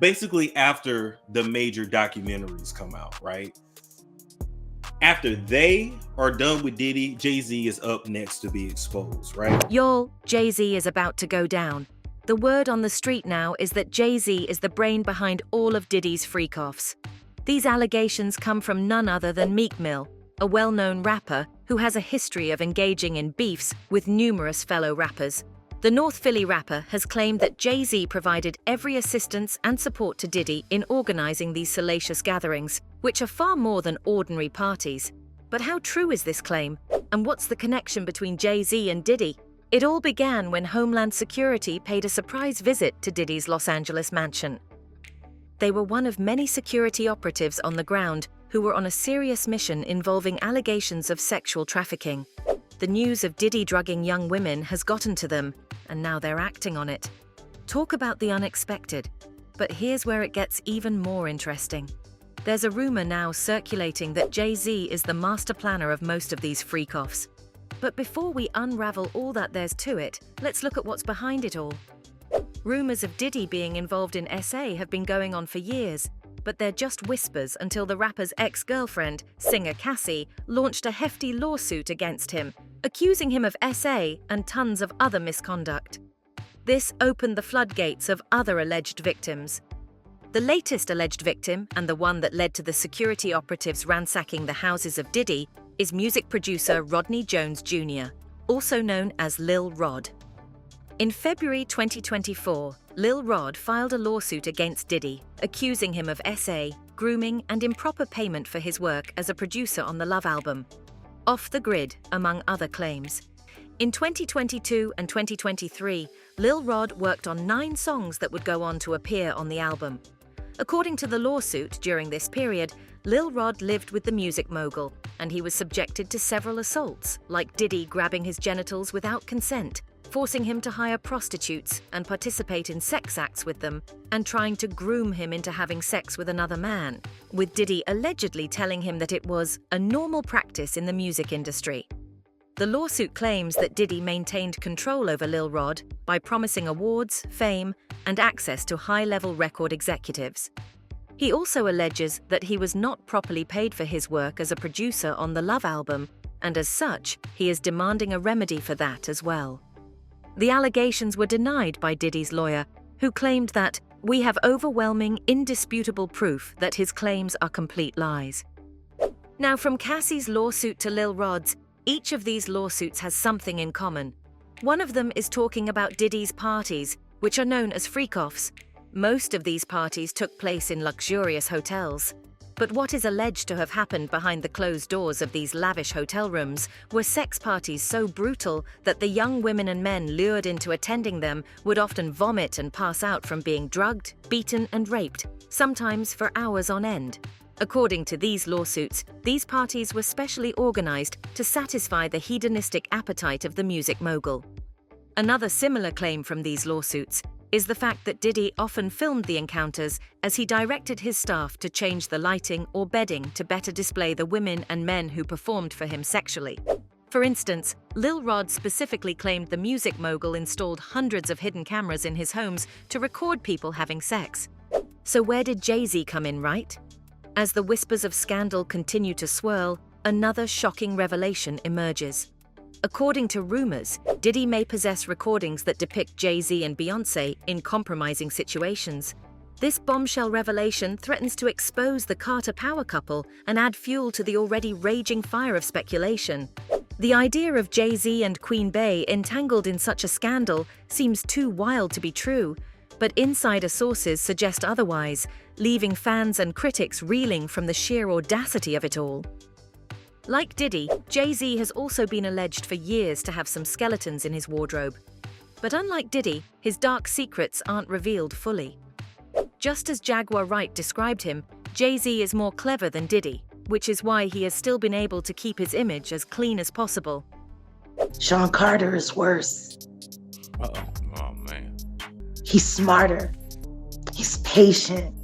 basically after the major documentaries come out, right? After they are done with Diddy, Jay-Z is up next to be exposed, right? Y'all, Jay-Z is about to go down. The word on the street now is that Jay-Z is the brain behind all of Diddy's freak-offs. These allegations come from none other than Meek Mill, a well-known rapper who has a history of engaging in beefs with numerous fellow rappers. The North Philly rapper has claimed that Jay-Z provided every assistance and support to Diddy in organizing these salacious gatherings, which are far more than ordinary parties. But how true is this claim? And what's the connection between Jay-Z and Diddy? It all began when Homeland Security paid a surprise visit to Diddy's Los Angeles mansion. They were one of many security operatives on the ground who were on a serious mission involving allegations of sexual trafficking. The news of Diddy drugging young women has gotten to them, and now they're acting on it. Talk about the unexpected. But here's where it gets even more interesting. There's a rumor now circulating that Jay-Z is the master planner of most of these freak-offs. But before we unravel all that there's to it, let's look at what's behind it all. Rumors of Diddy being involved in SA have been going on for years, but they're just whispers until the rapper's ex-girlfriend, singer Cassie, launched a hefty lawsuit against him, accusing him of SA and tons of other misconduct. This opened the floodgates of other alleged victims. The latest alleged victim, and the one that led to the security operatives ransacking the houses of Diddy, is music producer Rodney Jones Jr., also known as Lil Rod. In February 2024, Lil Rod filed a lawsuit against Diddy, accusing him of SA, grooming, and improper payment for his work as a producer on the Love album. Off the Grid, among other claims. In 2022 and 2023, Lil Rod worked on 9 songs that would go on to appear on the album. According to the lawsuit, during this period, Lil Rod lived with the music mogul, and he was subjected to several assaults, like Diddy grabbing his genitals without consent, forcing him to hire prostitutes and participate in sex acts with them, and trying to groom him into having sex with another man, with Diddy allegedly telling him that it was a normal practice in the music industry. The lawsuit claims that Diddy maintained control over Lil Rod by promising awards, fame, and access to high-level record executives. He also alleges that he was not properly paid for his work as a producer on the Love album, and as such, he is demanding a remedy for that as well. The allegations were denied by Diddy's lawyer, who claimed that we have overwhelming, indisputable proof that his claims are complete lies. Now, from Cassie's lawsuit to Lil Rod's, each of these lawsuits has something in common. One of them is talking about Diddy's parties, which are known as freak-offs. Most of these parties took place in luxurious hotels. But what is alleged to have happened behind the closed doors of these lavish hotel rooms were sex parties so brutal that the young women and men lured into attending them would often vomit and pass out from being drugged, beaten, and raped, sometimes for hours on end. According to these lawsuits, these parties were specially organized to satisfy the hedonistic appetite of the music mogul. Another similar claim from these lawsuits is the fact that Diddy often filmed the encounters as he directed his staff to change the lighting or bedding to better display the women and men who performed for him sexually. For instance, Lil Rod specifically claimed the music mogul installed hundreds of hidden cameras in his homes to record people having sex. So where did Jay-Z come in, right? As the whispers of scandal continue to swirl, another shocking revelation emerges. According to rumors, Diddy may possess recordings that depict Jay-Z and Beyoncé in compromising situations. This bombshell revelation threatens to expose the Carter power couple and add fuel to the already raging fire of speculation. The idea of Jay-Z and Queen Bey entangled in such a scandal seems too wild to be true, but insider sources suggest otherwise, leaving fans and critics reeling from the sheer audacity of it all. Like Diddy, Jay-Z has also been alleged for years to have some skeletons in his wardrobe. But unlike Diddy, his dark secrets aren't revealed fully. Just as Jaguar Wright described him, Jay-Z is more clever than Diddy, which is why he has still been able to keep his image as clean as possible. Sean Carter is worse. Uh-oh. Oh, man. He's smarter. He's patient.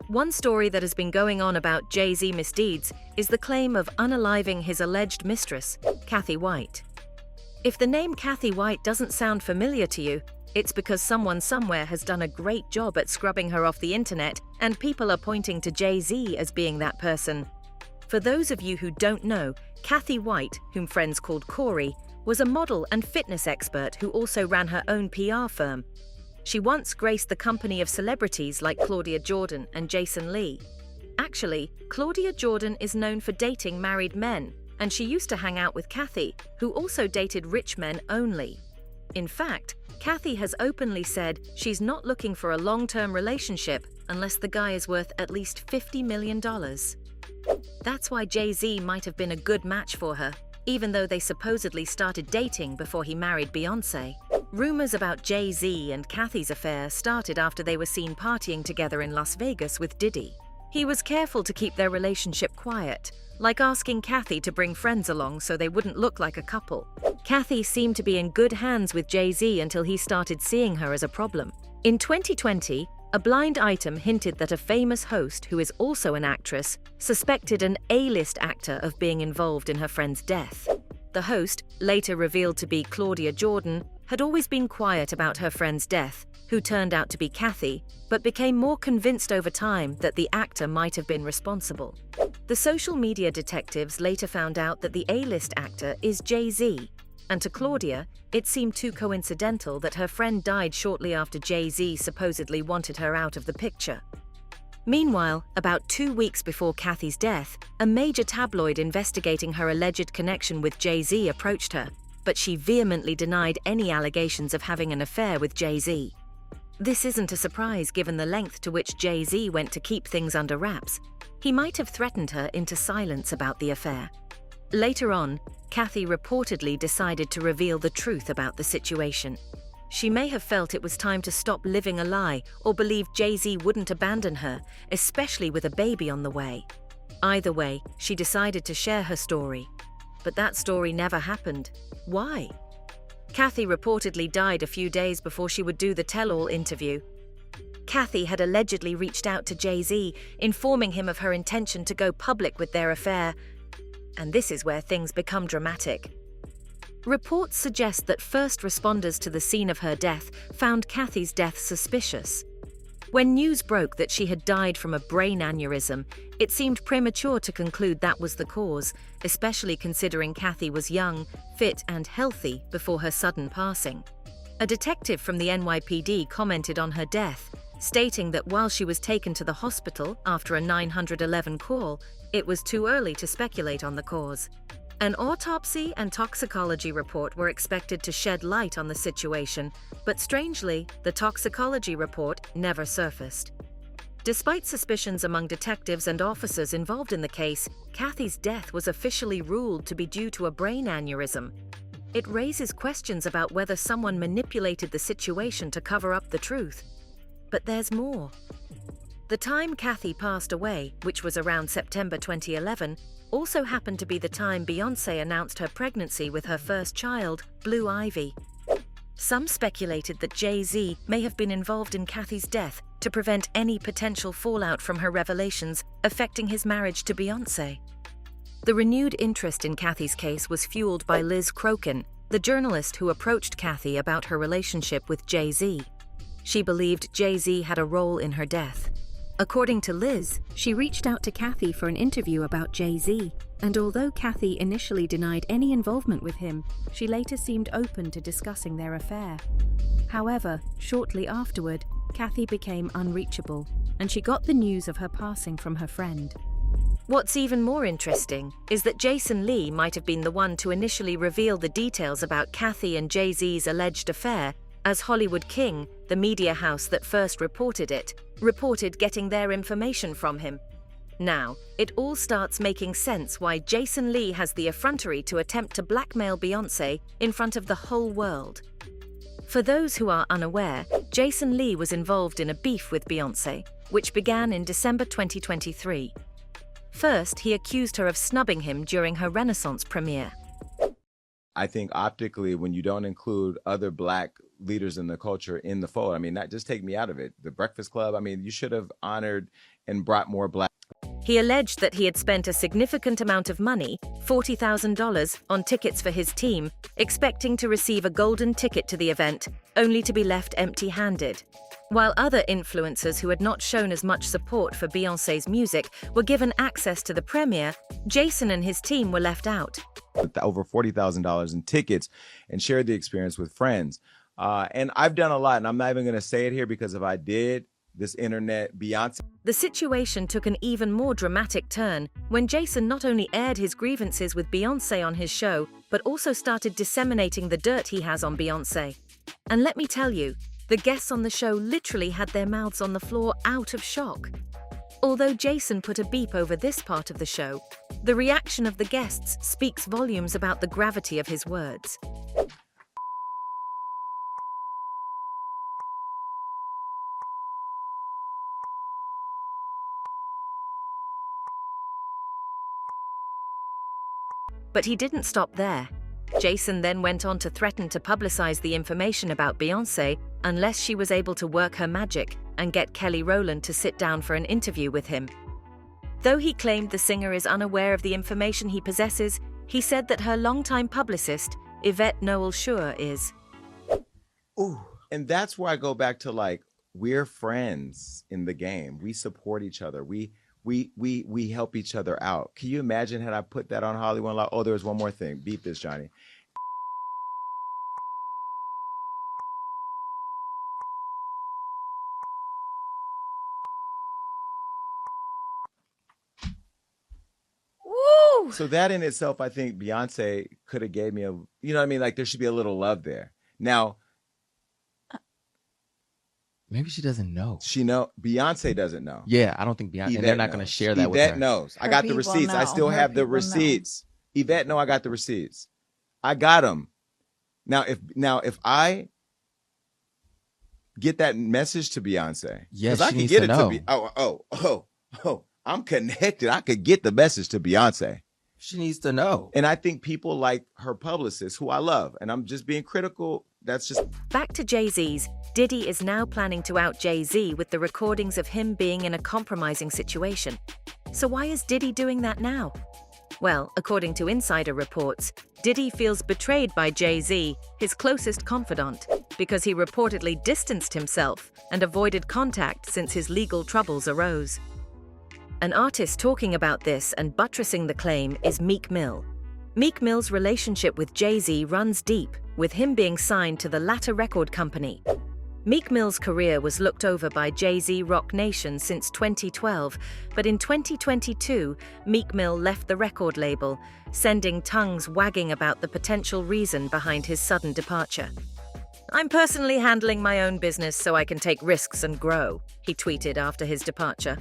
One story that has been going on about Jay-Z misdeeds is the claim of unaliving his alleged mistress, Kathy White. If the name Kathy White doesn't sound familiar to you, It's because someone somewhere has done a great job at scrubbing her off the internet, and people are pointing to Jay-Z as being that person. For those of you who don't know, Kathy White, whom friends called Corey, was a model and fitness expert who also ran her own PR firm. She once graced the company of celebrities like Claudia Jordan and Jason Lee. Actually, Claudia Jordan is known for dating married men, and she used to hang out with Kathy, who also dated rich men only. In fact, Kathy has openly said she's not looking for a long-term relationship unless the guy is worth at least $50 million. That's why Jay-Z might have been a good match for her, even though they supposedly started dating before he married Beyoncé. Rumors about Jay-Z and Kathy's affair started after they were seen partying together in Las Vegas with Diddy. He was careful to keep their relationship quiet, like asking Kathy to bring friends along so they wouldn't look like a couple. Kathy seemed to be in good hands with Jay-Z until he started seeing her as a problem. In 2020, a blind item hinted that a famous host, who is also an actress, suspected an A-list actor of being involved in her friend's death. The host, later revealed to be Claudia Jordan, had always been quiet about her friend's death, who turned out to be Kathy, but became more convinced over time that the actor might have been responsible. The social media detectives later found out that the A-list actor is Jay-Z, and to Claudia, it seemed too coincidental that her friend died shortly after Jay-Z supposedly wanted her out of the picture. Meanwhile, about 2 weeks before Kathy's death, a major tabloid investigating her alleged connection with Jay-Z approached her, but she vehemently denied any allegations of having an affair with Jay-Z. This isn't a surprise given the length to which Jay-Z went to keep things under wraps. He might have threatened her into silence about the affair. Later on, Kathy reportedly decided to reveal the truth about the situation. She may have felt it was time to stop living a lie or believed Jay-Z wouldn't abandon her, especially with a baby on the way. Either way, she decided to share her story. But that story never happened. Why? Kathy reportedly died a few days before she would do the tell-all interview. Kathy had allegedly reached out to Jay-Z, informing him of her intention to go public with their affair. And this is where things become dramatic. Reports suggest that first responders to the scene of her death found Kathy's death suspicious. When news broke that she had died from a brain aneurysm, it seemed premature to conclude that was the cause, especially considering Kathy was young, fit, and healthy before her sudden passing. A detective from the NYPD commented on her death, stating that while she was taken to the hospital after a 911 call, it was too early to speculate on the cause. An autopsy and toxicology report were expected to shed light on the situation, but strangely, the toxicology report never surfaced. Despite suspicions among detectives and officers involved in the case, Kathy's death was officially ruled to be due to a brain aneurysm. It raises questions about whether someone manipulated the situation to cover up the truth. But there's more. The time Kathy passed away, which was around September 2011, also happened to be the time Beyoncé announced her pregnancy with her first child, Blue Ivy. Some speculated that Jay-Z may have been involved in Kathy's death to prevent any potential fallout from her revelations affecting his marriage to Beyoncé. The renewed interest in Kathy's case was fueled by Liz Crokin, the journalist who approached Kathy about her relationship with Jay-Z. She believed Jay-Z had a role in her death. According to Liz, she reached out to Kathy for an interview about Jay-Z, and although Kathy initially denied any involvement with him, she later seemed open to discussing their affair. However, shortly afterward, Kathy became unreachable, and she got the news of her passing from her friend. What's even more interesting is that Jason Lee might have been the one to initially reveal the details about Kathy and Jay-Z's alleged affair, as Hollywood King, the media house that first reported it, reported getting their information from him. Now, it all starts making sense why Jason Lee has the effrontery to attempt to blackmail Beyoncé in front of the whole world. For those who are unaware, Jason Lee was involved in a beef with Beyoncé, which began in December 2023. First, he accused her of snubbing him during her Renaissance premiere. I think optically, when you don't include other Black leaders in the culture in the fold, that just take me out of it. The Breakfast Club, you should have honored and brought more Black. He alleged that he had spent a significant amount of money, $40,000, on tickets for his team, expecting to receive a golden ticket to the event, only to be left empty-handed. While other influencers who had not shown as much support for Beyoncé's music were given access to the premiere, Jason and his team were left out. With over $40,000 in tickets and shared the experience with friends. And I've done a lot, and I'm not even going to say it here because if I did, this internet, Beyonce. The situation took an even more dramatic turn when Jason not only aired his grievances with Beyoncé on his show, but also started disseminating the dirt he has on Beyoncé. And let me tell you, the guests on the show literally had their mouths on the floor out of shock. Although Jason put a beep over this part of the show, the reaction of the guests speaks volumes about the gravity of his words. But he didn't stop there. Jason then went on to threaten to publicize the information about Beyoncé unless she was able to work her magic and get Kelly Rowland to sit down for an interview with him. Though he claimed the singer is unaware of the information he possesses, he said that her longtime publicist, Yvette Noel-Schure, is. Ooh, and that's where I go back to, like, we're friends in the game. We support each other. We help each other out. Can you imagine had I put that on Hollywood Law? Oh, there was one more thing. Beat this, Johnny. Woo! So that in itself, I think Beyonce could have gave me a, you know what I mean? Like there should be a little love there. Now, Maybe she doesn't know. Beyonce doesn't know. Yeah, I don't think Beyonce, and they're not going to share that with her. Yvette knows. I got the receipts. I still have the receipts. Yvette know I got the receipts. I got them. Now, if I get that message to Beyonce, yes, I she can needs get to it know. to I'm connected. I could get the message to Beyonce. She needs to know. And I think people like her publicist, who I love, and I'm just being critical. That's just. Back to Jay-Z's, Diddy is now planning to out Jay-Z with the recordings of him being in a compromising situation. So why is Diddy doing that now? Well, according to insider reports, Diddy feels betrayed by Jay-Z, his closest confidant, because he reportedly distanced himself and avoided contact since his legal troubles arose. An artist talking about this and buttressing the claim is Meek Mill. Meek Mill's relationship with Jay-Z runs deep, with him being signed to the latter record company. Meek Mill's career was looked over by Jay-Z Rock Nation since 2012, but in 2022, Meek Mill left the record label, sending tongues wagging about the potential reason behind his sudden departure. "I'm personally handling my own business so I can take risks and grow," he tweeted after his departure.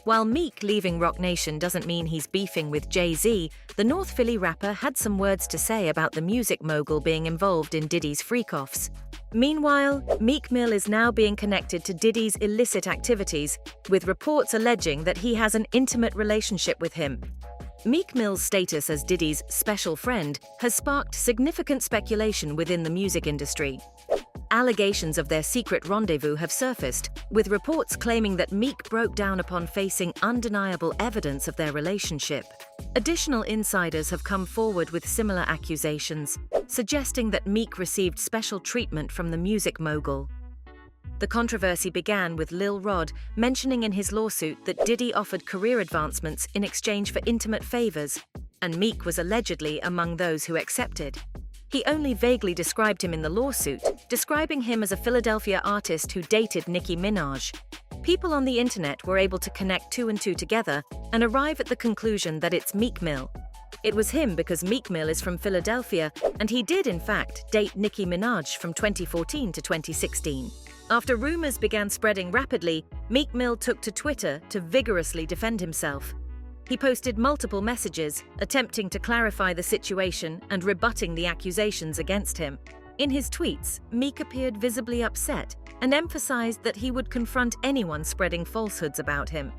While Meek leaving Rock Nation doesn't mean he's beefing with Jay-Z, the North Philly rapper had some words to say about the music mogul being involved in Diddy's FREAKOFFS. Meanwhile, Meek Mill is now being connected to Diddy's illicit activities, with reports alleging that he has an intimate relationship with him. Meek Mill's status as Diddy's special friend has sparked significant speculation within the music industry. Allegations of their secret rendezvous have surfaced, with reports claiming that Meek broke down upon facing undeniable evidence of their relationship. Additional insiders have come forward with similar accusations, suggesting that Meek received special treatment from the music mogul. The controversy began with Lil Rod mentioning in his lawsuit that Diddy offered career advancements in exchange for intimate favors, and Meek was allegedly among those who accepted. He only vaguely described him in the lawsuit, describing him as a Philadelphia artist who dated Nicki Minaj. People on the internet were able to connect two and two together and arrive at the conclusion that it's Meek Mill. It was him because Meek Mill is from Philadelphia, and he did, in fact, date Nicki Minaj from 2014 to 2016. After rumors began spreading rapidly, Meek Mill took to Twitter to vigorously defend himself. He posted multiple messages, attempting to clarify the situation and rebutting the accusations against him. In his tweets, Meek appeared visibly upset and emphasized that he would confront anyone spreading falsehoods about him.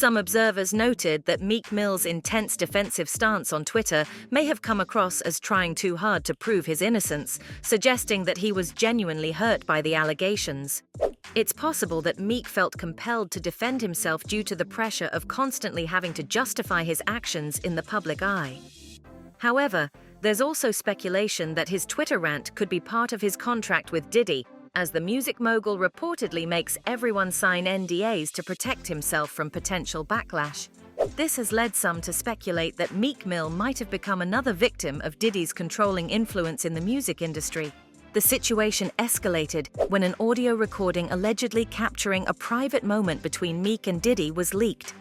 Some observers noted that Meek Mill's intense defensive stance on Twitter may have come across as trying too hard to prove his innocence, suggesting that he was genuinely hurt by the allegations. It's possible that Meek felt compelled to defend himself due to the pressure of constantly having to justify his actions in the public eye. However, there's also speculation that his Twitter rant could be part of his contract with Diddy, as the music mogul reportedly makes everyone sign NDAs to protect himself from potential backlash. This has led some to speculate that Meek Mill might have become another victim of Diddy's controlling influence in the music industry. The situation escalated when an audio recording allegedly capturing a private moment between Meek and Diddy was leaked.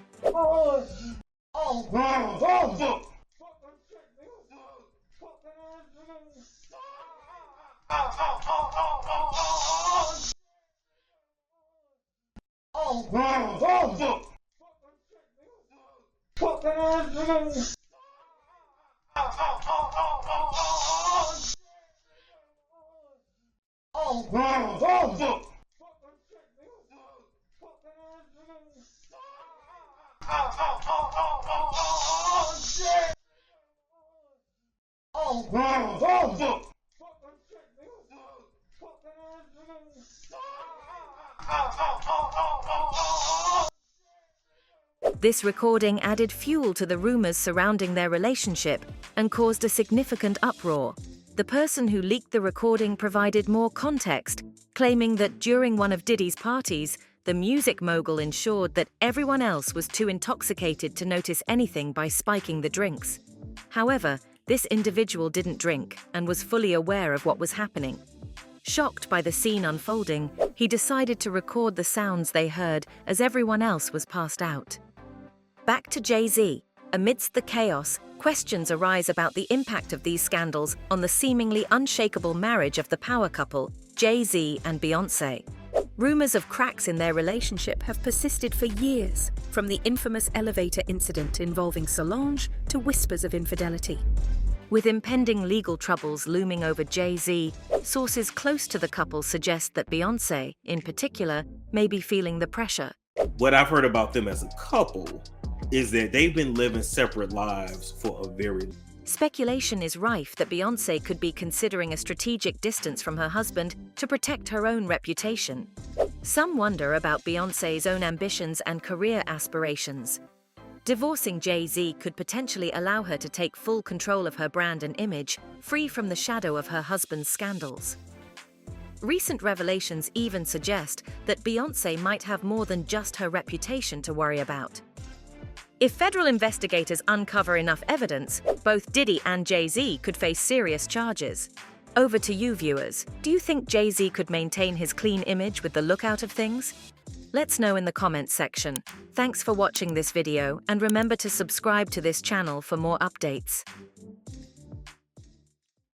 This recording added fuel to the rumors surrounding their relationship and caused a significant uproar. The person who leaked the recording provided more context, claiming that during one of Diddy's parties, the music mogul ensured that everyone else was too intoxicated to notice anything by spiking the drinks. However, this individual didn't drink and was fully aware of what was happening. Shocked by the scene unfolding, he decided to record the sounds they heard as everyone else was passed out. Back to Jay-Z. Amidst the chaos, questions arise about the impact of these scandals on the seemingly unshakable marriage of the power couple, Jay-Z and Beyoncé. Rumors of cracks in their relationship have persisted for years, from the infamous elevator incident involving Solange to whispers of infidelity. With impending legal troubles looming over Jay-Z, sources close to the couple suggest that Beyoncé, in particular, may be feeling the pressure. What I've heard about them as a couple is that they've been living separate lives for a very long time. Speculation is rife that Beyoncé could be considering a strategic distance from her husband to protect her own reputation. Some wonder about Beyoncé's own ambitions and career aspirations. Divorcing Jay-Z could potentially allow her to take full control of her brand and image, free from the shadow of her husband's scandals. Recent revelations even suggest that Beyoncé might have more than just her reputation to worry about. If federal investigators uncover enough evidence, both Diddy and Jay-Z could face serious charges. Over to you, viewers. Do you think Jay-Z could maintain his clean image with the look out of things? Let's know in the comments section. Thanks for watching this video, and remember to subscribe to this channel for more updates.